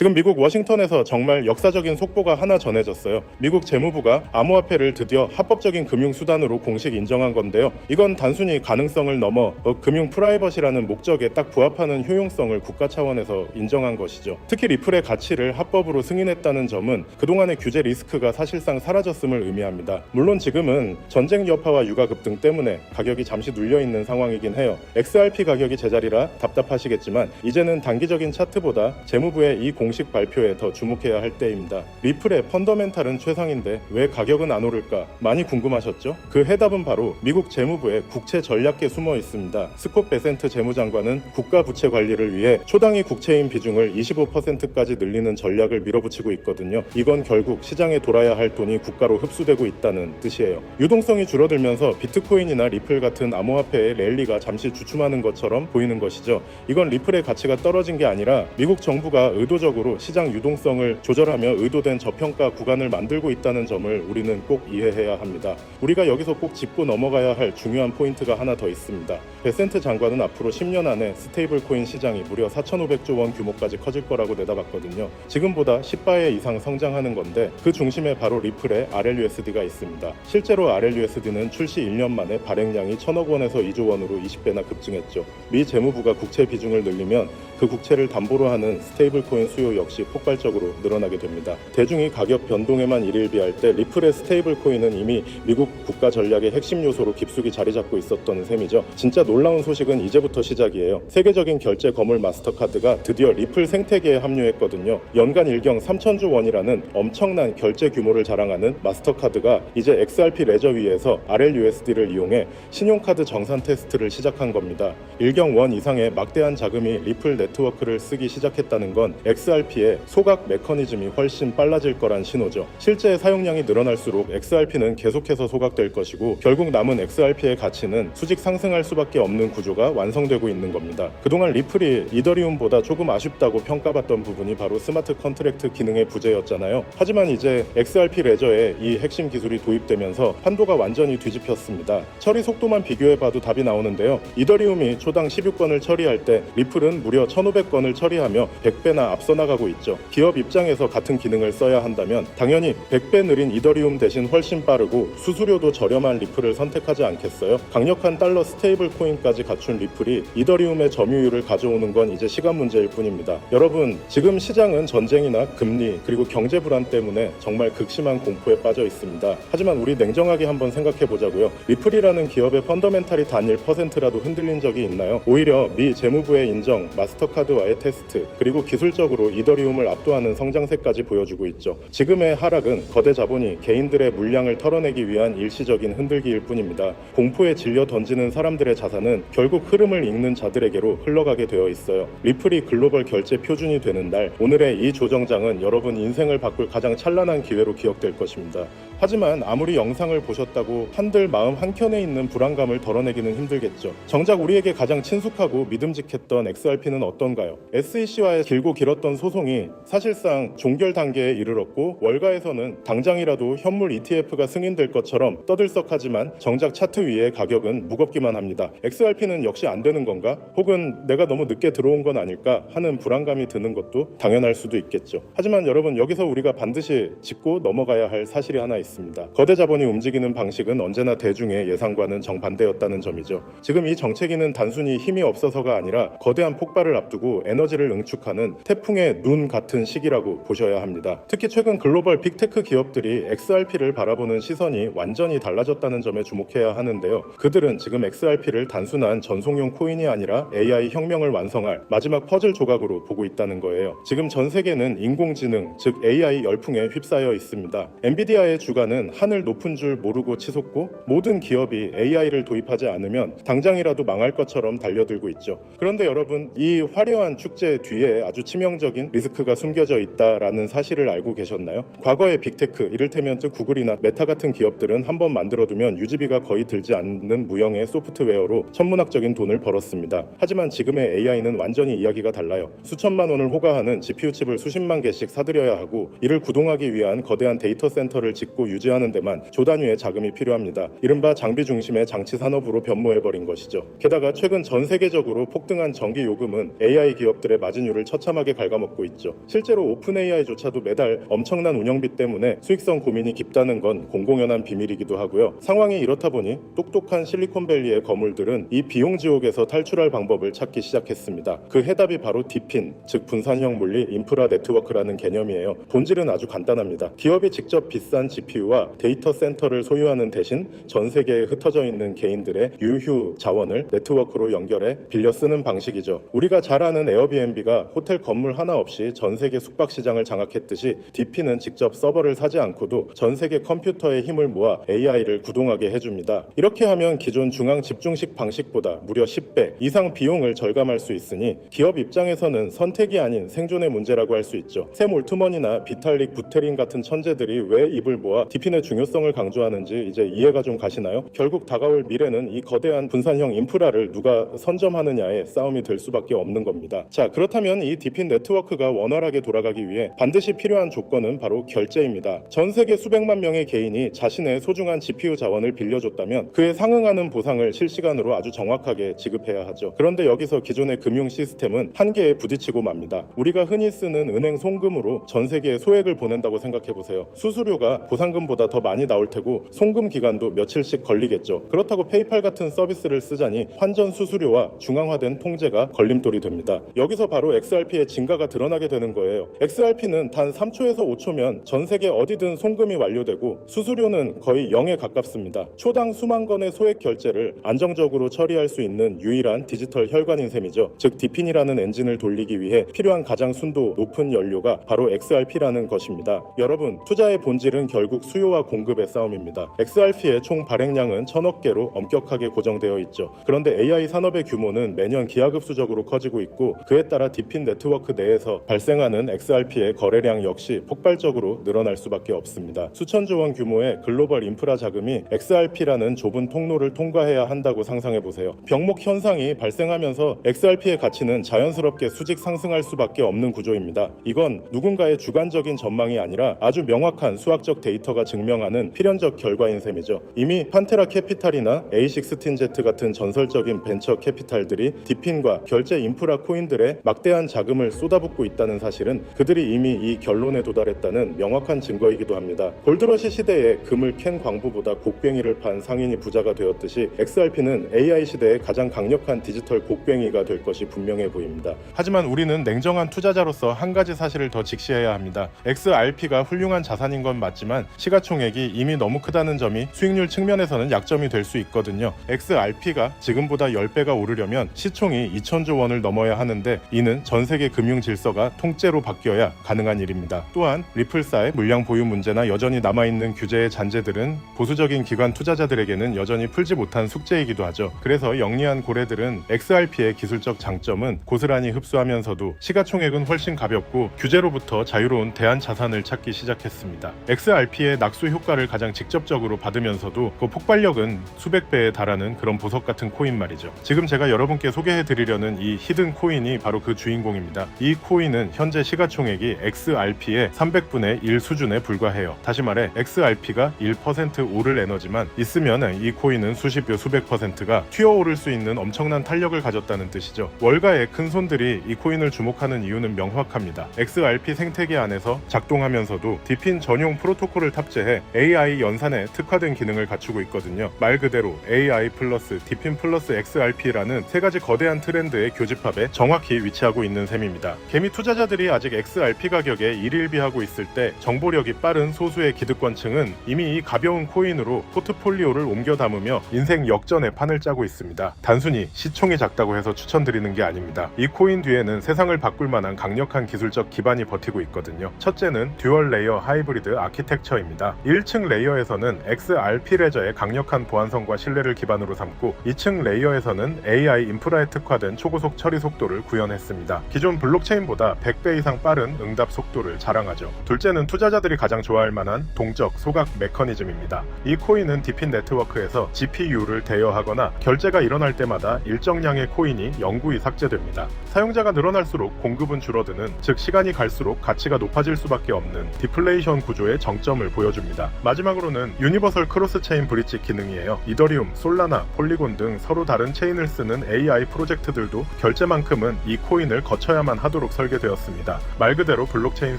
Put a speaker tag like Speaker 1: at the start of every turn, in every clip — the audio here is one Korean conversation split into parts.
Speaker 1: 지금 미국 워싱턴에서 정말 역사적인 속보가 하나 전해졌어요. 미국 재무부가 암호화폐를 드디어 합법적인 금융수단으로 공식 인정한 건데요. 이건 단순히 가능성을 넘어 금융 프라이버시라는 목적에 딱 부합하는 효용성을 국가 차원에서 인정한 것이죠. 특히 리플의 가치를 합법으로 승인했다는 점은 그동안의 규제 리스크가 사실상 사라졌음을 의미합니다. 물론 지금은 전쟁 여파와 유가 급등 때문에 가격이 잠시 눌려있는 상황이긴 해요. XRP 가격이 제자리라 답답하시겠지만 이제는 단기적인 차트보다 재무부의 이 공식 발표에 더 주목해야 할 때입니다. 리플의 펀더멘탈은 최상인데 왜 가격은 안 오를까 많이 궁금하셨죠? 그 해답은 바로 미국 재무부의 국채 전략에 숨어 있습니다. 스콧 베센트 재무장관은 국가 부채 관리를 위해 초당위 국채인 비중을 25%까지 늘리는 전략을 밀어붙이고 있거든요. 이건 결국 시장에 돌아야 할 돈이 국가로 흡수되고 있다는 뜻이에요. 유동성이 줄어들면서 비트코인이나 리플 같은 암호화폐의 랠리가 잠시 주춤하는 것처럼 보이는 것이죠. 이건 리플의 가치가 떨어진 게 아니라 미국 정부가 의도적으로 시장 유동성을 조절하며 의도된 저평가 구간을 만들고 있다는 점을 우리는 꼭 이해해야 합니다. 우리가 여기서 꼭 짚고 넘어가야 할 중요한 포인트가 하나 더 있습니다. 베센트 장관은 앞으로 10년 안에 스테이블 코인 시장이 무려 4,500조 원 규모까지 커질 거라고 내다봤거든요. 지금보다 10배 이상 성장하는 건데 그 중심에 바로 리플의 RLUSD가 있습니다. 실제로 RLUSD는 출시 1년 만에 발행량이 1,000억 원에서 2조 원으로 20배나 급증했죠. 미 재무부가 국채 비중을 늘리면 그 국채를 담보로 하는 스테이블 코인 수요 역시 폭발적으로 늘어나게 됩니다. 대중이 가격 변동에만 일일비할 때 리플의 스테이블 코인은 이미 미국 국가 전략의 핵심 요소로 깊숙이 자리 잡고 있었던 셈이죠. 진짜 놀라운 소식은 이제부터 시작이에요. 세계적인 결제 거물 마스터카드가 드디어 리플 생태계에 합류했거든요. 연간 일경 3,000조 원이라는 엄청난 결제 규모를 자랑하는 마스터카드가 이제 XRP 레저 위에서 RLUSD를 이용해 신용카드 정산 테스트를 시작한 겁니다. 일경 원 이상의 막대한 자금이 리플 네트워크를 쓰기 시작했다는 건 XRP의 소각 메커니즘이 훨씬 빨라질 거란 신호죠. 실제 사용량이 늘어날수록 XRP는 계속해서 소각될 것이고 결국 남은 XRP의 가치는 수직 상승할 수밖에 없는 구조가 완성되고 있는 겁니다. 그동안 리플이 이더리움보다 조금 아쉽다고 평가받던 부분이 바로 스마트 컨트랙트 기능의 부재였잖아요. 하지만 이제 XRP 레저에 이 핵심 기술이 도입되면서 판도가 완전히 뒤집혔습니다. 처리 속도만 비교해봐도 답이 나오는데요. 이더리움이 초당 16건을 처리할 때 리플은 무려 1,500건을 처리하며 100배나 앞서 나가고 있죠. 기업 입장에서 같은 기능을 써야 한다면 당연히 100배 느린 이더리움 대신 훨씬 빠르고 수수료도 저렴한 리플을 선택하지 않겠어요? 강력한 달러 스테이블 코인까지 갖춘 리플이 이더리움의 점유율을 가져오는 건 이제 시간 문제일 뿐입니다. 여러분, 지금 시장은 전쟁이나 금리 그리고 경제 불안 때문에 정말 극심한 공포에 빠져 있습니다. 하지만 우리 냉정하게 한번 생각해 보자고요. 리플이라는 기업의 펀더멘탈이 단 1%라도 흔들린 적이 있나요? 오히려 미 재무부의 인정, 마스터카드와의 테스트, 그리고 기술적으로 이더리움을 압도하는 성장세까지 보여주고 있죠. 지금의 하락은 거대 자본이 개인들의 물량을 털어내기 위한 일시적인 흔들기일 뿐입니다. 공포에 질려 던지는 사람들의 자산은 결국 흐름을 읽는 자들에게로 흘러가게 되어 있어요. 리플이 글로벌 결제 표준이 되는 날, 오늘의 이 조정장은 여러분 인생을 바꿀 가장 찬란한 기회로 기억될 것입니다. 하지만 아무리 영상을 보셨다고 한들 마음 한켠에 있는 불안감을 덜어내기는 힘들겠죠. 정작 우리에게 가장 친숙하고 믿음직했던 XRP는 어떤가요? SEC와의 길고 길었던 소송이 사실상 종결 단계에 이르렀고 월가에서는 당장이라도 현물 ETF가 승인될 것처럼 떠들썩하지만 정작 차트 위의 가격은 무겁기만 합니다. XRP는 역시 안 되는 건가? 혹은 내가 너무 늦게 들어온 건 아닐까 하는 불안감이 드는 것도 당연할 수도 있겠죠. 하지만 여러분, 여기서 우리가 반드시 짚고 넘어가야 할 사실이 하나 있습니다. 거대 자본이 움직이는 방식은 언제나 대중의 예상과는 정반대였다는 점이죠. 지금 이 정체기는 단순히 힘이 없어서가 아니라 거대한 폭발을 앞두고 에너지를 응축하는 태풍의 눈 같은 시기라고 보셔야 합니다. 특히 최근 글로벌 빅테크 기업들이 XRP를 바라보는 시선이 완전히 달라졌다는 점에 주목해야 하는데요. 그들은 지금 XRP를 단순한 전송용 코인이 아니라 AI 혁명을 완성할 마지막 퍼즐 조각으로 보고 있다는 거예요. 지금 전 세계는 인공지능, 즉 AI 열풍에 휩싸여 있습니다. 엔비디아의 주가는 하늘 높은 줄 모르고 치솟고 모든 기업이 AI를 도입하지 않으면 당장이라도 망할 것처럼 달려들고 있죠. 그런데 여러분, 이 화려한 축제 뒤에 아주 치명적인 리스크가 숨겨져 있다라는 사실을 알고 계셨나요? 과거의 빅테크, 이를테면 구글이나 메타 같은 기업들은 한번 만들어두면 유지비가 거의 들지 않는 무형의 소프트웨어로 천문학적인 돈을 벌었습니다. 하지만 지금의 AI는 완전히 이야기가 달라요. 수천만 원을 호가하는 GPU칩을 수십만 개씩 사들여야 하고 이를 구동하기 위한 거대한 데이터 센터를 짓고 유지하는 데만 조 단위의 자금이 필요합니다. 이른바 장비 중심의 장치 산업으로 변모해버린 것이죠. 게다가 최근 전 세계적으로 폭등한 전기 요금은 AI 기업들의 마진율을 처참하게 갉아먹고 얻고 있죠. 실제로 오픈 AI조차도 매달 엄청난 운영비 때문에 수익성 고민이 깊다는 건 공공연한 비밀이기도 하고요. 상황이 이렇다 보니 똑똑한 실리콘밸리의 거물들은 이 비용 지옥에서 탈출할 방법을 찾기 시작했습니다. 그 해답이 바로 디핀, 즉 분산형 물리 인프라 네트워크라는 개념이에요. 본질은 아주 간단합니다. 기업이 직접 비싼 GPU와 데이터 센터를 소유하는 대신 전 세계에 흩어져 있는 개인들의 유휴 자원을 네트워크로 연결해 빌려 쓰는 방식이죠. 우리가 잘 아는 에어비앤비가 호텔 건물 하나 없이 전 세계 숙박 시장을 장악했듯이 디핀은 직접 서버를 사지 않고도 전 세계 컴퓨터의 힘을 모아 AI를 구동하게 해줍니다. 이렇게 하면 기존 중앙 집중식 방식보다 무려 10배 이상 비용을 절감할 수 있으니 기업 입장에서는 선택이 아닌 생존의 문제라고 할 수 있죠. 샘 올트먼이나 비탈릭 부테린 같은 천재들이 왜 입을 모아 디핀의 중요성을 강조하는지 이제 이해가 좀 가시나요? 결국 다가올 미래는 이 거대한 분산형 인프라를 누가 선점하느냐의 싸움이 될 수밖에 없는 겁니다. 자, 그렇다면 이 디핀 네트워크가 원활하게 돌아가기 위해 반드시 필요한 조건은 바로 결제입니다. 전 세계 수백만 명의 개인이 자신의 소중한 GPU 자원을 빌려줬다면 그에 상응하는 보상을 실시간으로 아주 정확하게 지급해야 하죠. 그런데 여기서 기존의 금융 시스템은 한계에 부딪히고 맙니다. 우리가 흔히 쓰는 은행 송금으로 전 세계에 소액을 보낸다고 생각해보세요. 수수료가 보상금보다 더 많이 나올 테고 송금 기간도 며칠씩 걸리겠죠. 그렇다고 페이팔 같은 서비스를 쓰자니 환전 수수료와 중앙화된 통제가 걸림돌이 됩니다. 여기서 바로 XRP의 진가가 드러나게 되는 거예요. XRP는 단 3초에서 5초면 전 세계 어디든 송금이 완료되고 수수료는 거의 0에 가깝습니다. 초당 수만 건의 소액 결제를 안정적으로 처리할 수 있는 유일한 디지털 혈관인 셈이죠. 즉 디핀이라는 엔진을 돌리기 위해 필요한 가장 순도 높은 연료가 바로 XRP라는 것입니다. 여러분, 투자의 본질은 결국 수요와 공급의 싸움입니다. XRP의 총 발행량은 1000억 개로 엄격하게 고정되어 있죠. 그런데 AI 산업의 규모는 매년 기하급수적으로 커지고 있고 그에 따라 디핀 네트워크 내에서 발생하는 XRP의 거래량 역시 폭발적으로 늘어날 수밖에 없습니다. 수천조 원 규모의 글로벌 인프라 자금이 XRP라는 좁은 통로를 통과해야 한다고 상상해보세요. 병목 현상이 발생하면서 XRP의 가치는 자연스럽게 수직 상승할 수밖에 없는 구조입니다. 이건 누군가의 주관적인 전망이 아니라 아주 명확한 수학적 데이터가 증명하는 필연적 결과인 셈이죠. 이미 판테라 캐피탈이나 A16Z 같은 전설적인 벤처 캐피탈들이 디핀과 결제 인프라 코인들의 막대한 자금을 쏟아붓고 있다는 사실은 그들이 이미 이 결론에 도달했다는 명확한 증거이기도 합니다. 골드러시 시대에 금을 캔 광부보다 곡괭이를 판 상인이 부자가 되었듯이 XRP는 AI 시대의 가장 강력한 디지털 곡괭이가 될 것이 분명해 보입니다. 하지만 우리는 냉정한 투자자로서 한 가지 사실을 더 직시해야 합니다. XRP가 훌륭한 자산인 건 맞지만 시가총액이 이미 너무 크다는 점이 수익률 측면에서는 약점이 될 수 있거든요. XRP가 지금보다 10배가 오르려면 시총이 2000조 원을 넘어야 하는데 이는 전 세계 금융 질서가 통째로 바뀌어야 가능한 일입니다. 또한 리플사의 물량 보유 문제나 여전히 남아있는 규제의 잔재들은 보수적인 기관 투자자들에게는 여전히 풀지 못한 숙제이기도 하죠. 그래서 영리한 고래들은 XRP의 기술적 장점은 고스란히 흡수하면서도 시가총액은 훨씬 가볍고 규제로부터 자유로운 대안 자산을 찾기 시작했습니다. XRP의 낙수 효과를 가장 직접적으로 받으면서도 그 폭발력은 수백 배에 달하는 그런 보석 같은 코인 말이죠. 지금 제가 여러분께 소개해드리려는 이 히든 코인이 바로 그 주인공입니다. 이 코인은 현재 시가총액이 XRP의 300분의 1 수준에 불과해요. 다시 말해 XRP가 1% 오를 에너지만 있으면 이 코인은 수십여 수백 %가 튀어오를 수 있는 엄청난 탄력을 가졌다는 뜻이죠. 월가의 큰 손들이 이 코인을 주목하는 이유는 명확합니다. XRP 생태계 안에서 작동하면서도 디핀 전용 프로토콜을 탑재해 AI 연산에 특화된 기능을 갖추고 있거든요. 말 그대로 AI 플러스 디핀 플러스 XRP라는 세 가지 거대한 트렌드의 교집합에 정확히 위치하고 있는 셈입니다. 개미 투자자들이 아직 XRP 가격에 일일비하고 있을 때 정보력이 빠른 소수의 기득권층은 이미 이 가벼운 코인으로 포트폴리오를 옮겨 담으며 인생 역전의 판을 짜고 있습니다. 단순히 시총이 작다고 해서 추천드리는 게 아닙니다. 이 코인 뒤에는 세상을 바꿀 만한 강력한 기술적 기반이 버티고 있거든요. 첫째는 듀얼 레이어 하이브리드 아키텍처입니다. 1층 레이어에서는 XRP 레저의 강력한 보안성과 신뢰를 기반으로 삼고 2층 레이어에서는 AI 인프라에 특화된 초고속 처리 속도를 구현했습니다. 기존 블록체인보다 100배 이상 빠른 응답 속도를 자랑하죠. 둘째는 투자자들이 가장 좋아할 만한 동적 소각 메커니즘입니다. 이 코인은 디핀 네트워크에서 GPU를 대여하거나 결제가 일어날 때마다 일정량의 코인이 영구히 삭제됩니다. 사용자가 늘어날수록 공급은 줄어드는, 즉 시간이 갈수록 가치가 높아질 수밖에 없는 디플레이션 구조의 정점을 보여줍니다. 마지막으로는 유니버설 크로스 체인 브릿지 기능이에요. 이더리움, 솔라나, 폴리곤 등 서로 다른 체인을 쓰는 AI 프로젝트들도 결제만큼은 이 코인을 거쳐야만 하도록 있도록 설계되었습니다. 말 그대로 블록체인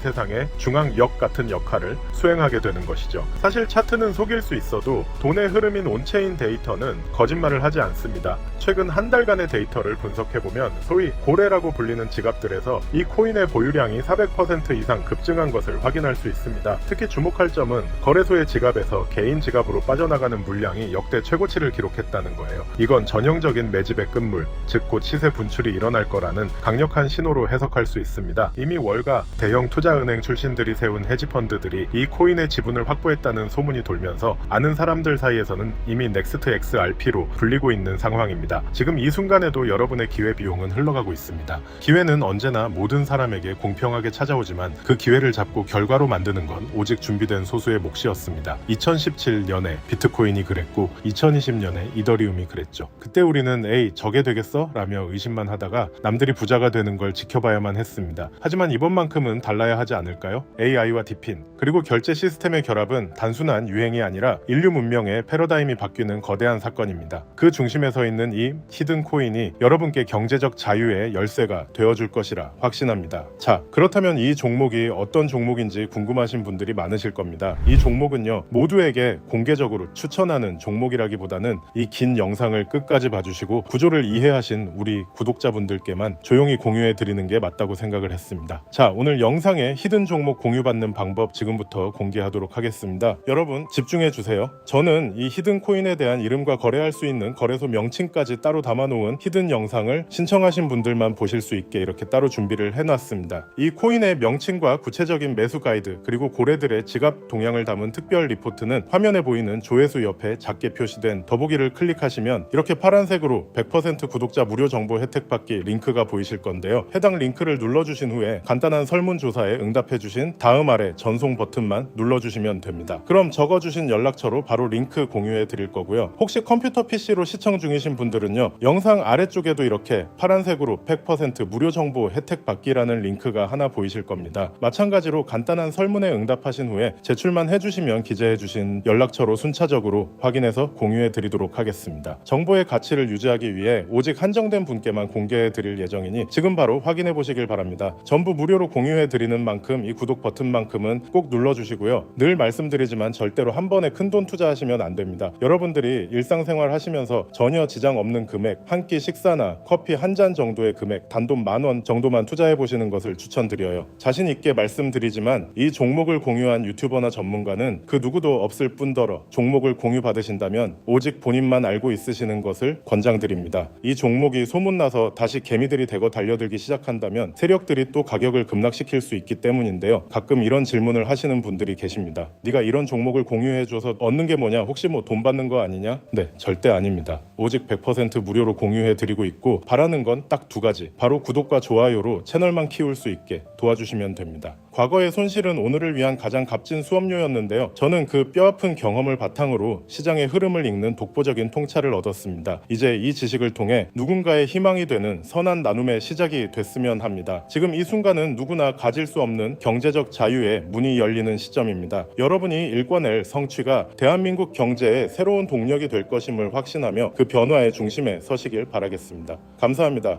Speaker 1: 세상의 중앙역 같은 역할을 수행하게 되는 것이죠. 사실 차트는 속일 수 있어도 돈의 흐름인 온체인 데이터는 거짓말을 하지 않습니다. 최근 한 달간의 데이터를 분석해보면 소위 고래라고 불리는 지갑들에서 이 코인의 보유량이 400% 이상 급증한 것을 확인할 수 있습니다. 특히 주목할 점은 거래소의 지갑에서 개인 지갑으로 빠져나가는 물량이 역대 최고치를 기록했다는 거예요. 이건 전형적인 매집의 끝물, 즉 곧 시세 분출이 일어날 거라는 강력한 신호로 해석할 수 있습니다. 이미 월가 대형 투자은행 출신들이 세운 헤지펀드들이 이 코인의 지분을 확보했다는 소문이 돌면서 아는 사람들 사이에서는 이미 넥스트 XRP로 불리고 있는 상황입니다. 지금 이 순간에도 여러분의 기회 비용은 흘러가고 있습니다. 기회는 언제나 모든 사람에게 공평하게 찾아오지만 그 기회를 잡고 결과로 만드는 건 오직 준비된 소수의 몫이었습니다. 2017년에 비트코인이 그랬고 2020년에 이더리움이 그랬죠. 그때 우리는 에이 저게 되겠어? 라며 의심만 하다가 남들이 부자가 되는 걸 지켜봐야만 했습니다. 하지만 이번만큼은 달라야 하지 않을까요? AI와 디핀 그리고 결제 시스템의 결합은 단순한 유행이 아니라 인류 문명의 패러다임이 바뀌는 거대한 사건입니다. 그 중심에 서 있는 이 히든 코인이 여러분께 경제적 자유의 열쇠가 되어줄 것이라 확신합니다. 자, 그렇다면 이 종목이 어떤 종목인지 궁금하신 분들이 많으실 겁니다. 이 종목은요, 모두에게 공개적으로 추천하는 종목이라기보다는 이 긴 영상을 끝까지 봐주시고 구조를 이해하신 우리 구독자분들께만 조용히 공유해 드리는 게 맞다고 생각을 했습니다. 자, 오늘 영상에 히든 종목 공유받는 방법 지금부터 공개하도록 하겠습니다. 여러분 집중해 주세요. 저는 이 히든 코인에 대한 이름과 거래할 수 있는 거래소 명칭까지 따로 담아놓은 히든 영상을 신청하신 분들만 보실 수 있게 이렇게 따로 준비를 해놨습니다. 이 코인의 명칭과 구체적인 매수 가이드 그리고 고래들의 지갑 동향을 담은 특별 리포트는 화면에 보이는 조회수 옆에 작게 표시된 더보기를 클릭하시면 이렇게 파란색으로 100% 구독자 무료 정보 혜택 받기 링크가 보이실 건데요. 해당 링크를 눌러주신 후에 간단한 설문조사에 응답해주신 다음 아래 전송 버튼만 눌러주시면 됩니다. 그럼 적어주신 연락처로 바로 링크 공유해 드릴 거고요. 혹시 컴퓨터 PC로 시청 중이신 분들은요, 영상 아래쪽에도 이렇게 파란색으로 100% 무료 정보 혜택 받기라는 링크가 하나 보이실 겁니다. 마찬가지로 간단한 설문에 응답하신 후에 제출만 해주시면 기재해주신 연락처로 순차적으로 확인해서 공유해 드리도록 하겠습니다. 정보의 가치를 유지하기 위해 오직 한정된 분께만 공개해 드릴 예정이니 지금 바로 확인해 보시길 바랍니다. 전부 무료로 공유해 드리는 만큼 이 구독 버튼만큼은 꼭 눌러주시고요. 늘 말씀드리지만 절대로 한 번에 큰돈 투자하시면 안 됩니다. 여러분들이 일상생활 하시면서 전혀 지장 없는 금액, 한 끼 식사나 커피 한 잔 정도의 금액, 단돈 10,000원 정도만 투자해 보시는 것을 추천드려요. 자신 있게 말씀드리지만 이 종목을 공유한 유튜버나 전문가는 그 누구도 없을 뿐더러 종목을 공유 받으신다면 오직 본인만 알고 있으시는 것을 권장드립니다. 이 종목이 소문나서 다시 개미들이 대거 달려들기 시작한다면 세력들이 또 가격을 급락시킬 수 있기 때문인데요. 가끔 이런 질문을 하시는 분들이 계십니다. 네가 이런 종목을 공유해줘서 얻는 게 뭐냐? 혹시 뭐 돈 받는 거 아니냐? 네, 절대 아닙니다. 오직 100% 무료로 공유해드리고 있고 바라는 건 딱 두 가지. 바로 구독과 좋아요로 채널만 키울 수 있게 도와주시면 됩니다. 과거의 손실은 오늘을 위한 가장 값진 수업료였는데요. 저는 그 뼈아픈 경험을 바탕으로 시장의 흐름을 읽는 독보적인 통찰을 얻었습니다. 이제 이 지식을 통해 누군가의 희망이 되는 선한 나눔의 시작이 됐으면 합니다. 지금 이 순간은 누구나 가질 수 없는 경제적 자유의 문이 열리는 시점입니다. 여러분이 일궈낼 성취가 대한민국 경제의 새로운 동력이 될 것임을 확신하며 그 변화의 중심에 서시길 바라겠습니다. 감사합니다.